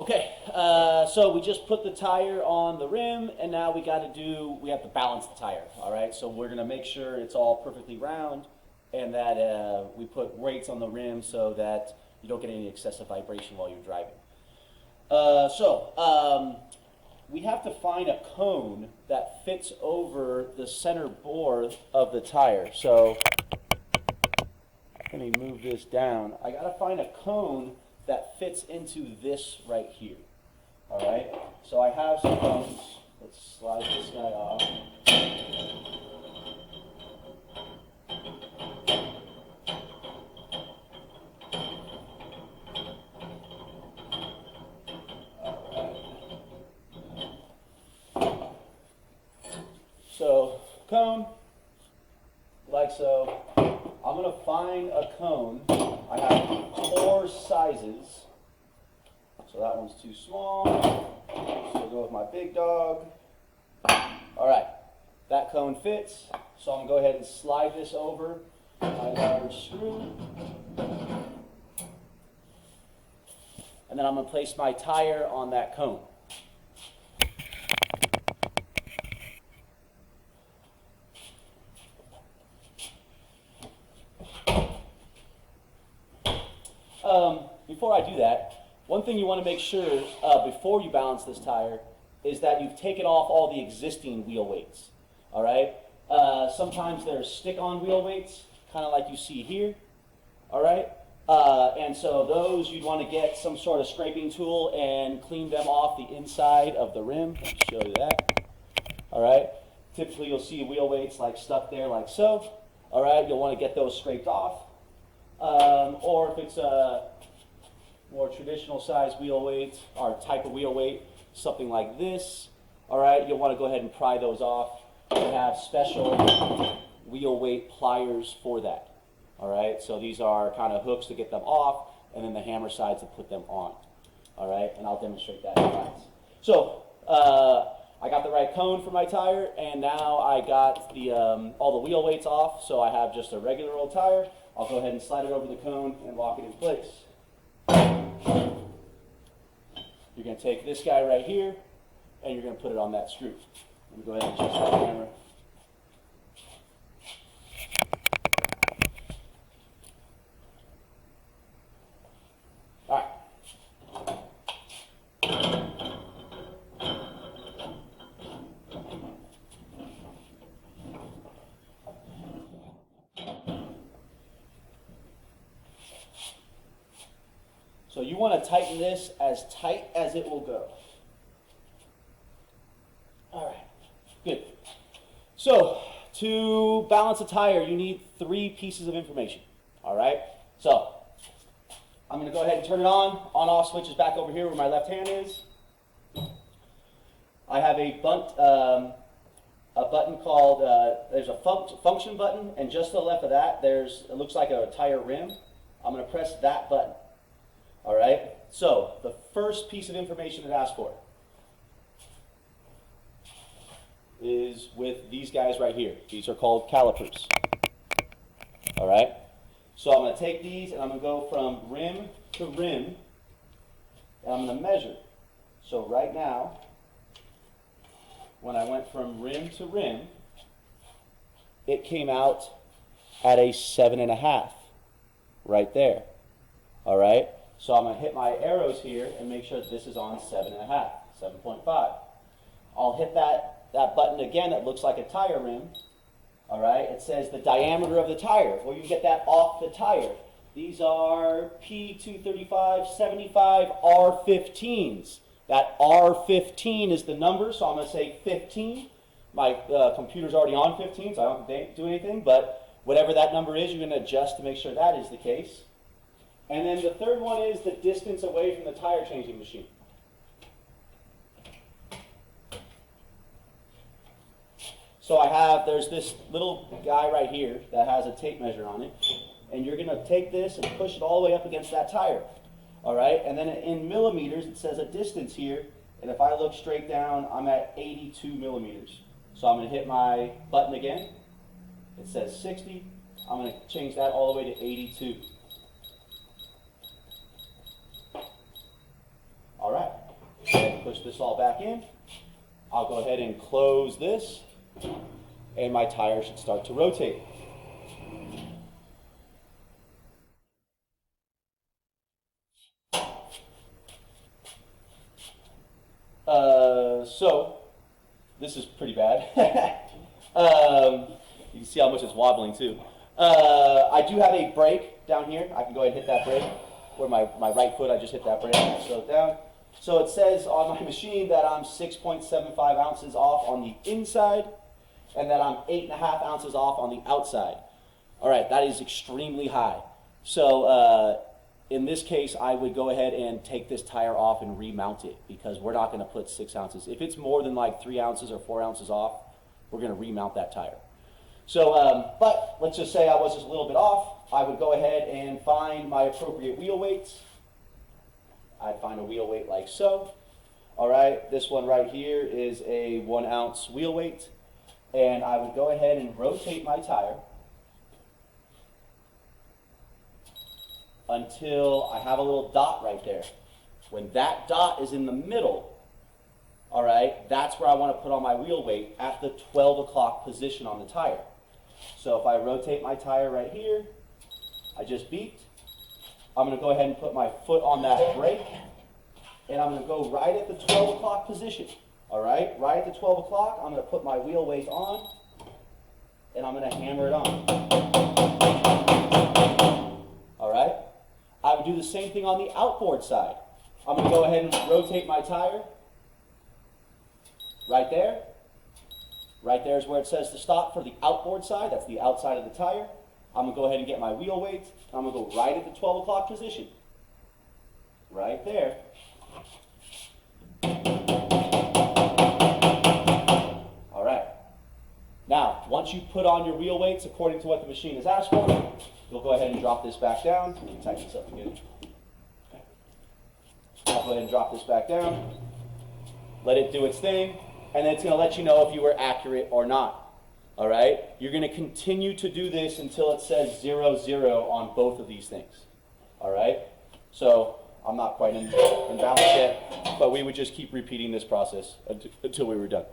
Okay, so we just put the tire on the rim, and now we have to balance the tire, all right? So we're gonna make sure it's all perfectly round, and that we put weights on the rim so that you don't get any excessive vibration while you're driving. We have to find a cone that fits over the center bore of the tire. So let me move this down. I gotta find a cone that fits into this right here. All right, so I have some cones. Let's slide this guy off. So, cone, like so. I'm going to find a cone. I have 4 sizes. So that one's too small. So I'll go with my big dog. All right, that cone fits. So I'm going to go ahead and slide this over my large screw. And then I'm going to place my tire on that cone. Before I do that, one thing you want to make sure before you balance this tire is that you've taken off all the existing wheel weights. All right. Sometimes there's stick-on wheel weights, kind of like you see here. All right. And so those you'd want to get some sort of scraping tool and clean them off the inside of the rim. Let me show you that. All right. Typically, you'll see wheel weights like stuck there, like so. All right. You'll want to get those scraped off. Or if it's a more traditional size wheel weight or type of wheel weight, something like this, all right, you'll want to go ahead and pry those off. We have special wheel weight pliers for that, all right? So these are kind of hooks to get them off, and then the hammer sides to put them on, all right? And I'll demonstrate that in class. So I got the right cone for my tire, and now I got the all the wheel weights off, so I have just a regular old tire. I'll go ahead and slide it over the cone and lock it in place. You're going to take this guy right here, and you're going to put it on that screw. Let me go ahead and adjust that camera. All right. So you want to tighten this as tight as it will go. All right, good. So to balance a tire, you need 3 pieces of information. All right, so I'm going to go ahead and turn it on. On-off switch is back over here where my left hand is. I have a button called, there's a function button, and just to the left of that, it looks like a tire rim. I'm going to press that button. All right, so the first piece of information it asks for is with these guys right here. These are called calipers. All right, so I'm going to take these and I'm going to go from rim to rim, and I'm going to measure. So right now, when I went from rim to rim, it came out at a 7.5 right there. All right. So I'm going to hit my arrows here and make sure that this is on 7.5, 7.5. I'll hit that button again that looks like a tire rim. All right, it says the diameter of the tire. Well, you get that off the tire. These are P235 75 R15s. That R15 is the number, so I'm going to say 15. My computer's already on 15, so I don't have to do anything, but whatever that number is, you're going to adjust to make sure that is the case. And then the third one is the distance away from the tire changing machine. So there's this little guy right here that has a tape measure on it, and you're going to take this and push it all the way up against that tire. All right, and then in millimeters, it says a distance here, and if I look straight down, I'm at 82 millimeters. So I'm going to hit my button again. It says 60. I'm going to change that all the way to 82. All right. this all back in. I'll go ahead and close this, and my tire should start to rotate. So this is pretty bad. You can see how much it's wobbling too. I do have a brake down here. I can go ahead and hit that brake. Where my right foot, I just hit that brake and slow it down. So it says on my machine that I'm 6.75 ounces off on the inside, and that I'm 8.5 ounces off on the outside. All right, that is extremely high. So in this case, I would go ahead and take this tire off and remount it, because we're not going to put 6 ounces. If it's more than like 3 ounces or 4 ounces off, we're going to remount that tire. So, but let's just say I was just a little bit off. I would go ahead and find my appropriate wheel weights. I'd find a wheel weight like so. All right, this one right here is a 1 ounce wheel weight. And I would go ahead and rotate my tire until I have a little dot right there. When that dot is in the middle, all right, that's where I want to put on my wheel weight at the 12 o'clock position on the tire. So if I rotate my tire right here, I just beeped. I'm going to go ahead and put my foot on that brake, and I'm going to go right at the 12 o'clock position. All right, right at the 12 o'clock, I'm going to put my wheel weight on, and I'm going to hammer it on. All right, I would do the same thing on the outboard side. I'm going to go ahead and rotate my tire right there. Right there is where it says to stop for the outboard side. That's the outside of the tire. I'm going to go ahead and get my wheel weight. I'm going to go right at the 12 o'clock position. Right there. All right. Now, once you put on your wheel weights according to what the machine has asked for, you'll go ahead and drop this back down. Tighten this up again. Okay. I'll go ahead and drop this back down. Let it do its thing. And then it's going to let you know if you were accurate or not. All right? You're going to continue to do this until it says 0, 0 on both of these things. All right? So I'm not quite in balance yet, but we would just keep repeating this process until we were done.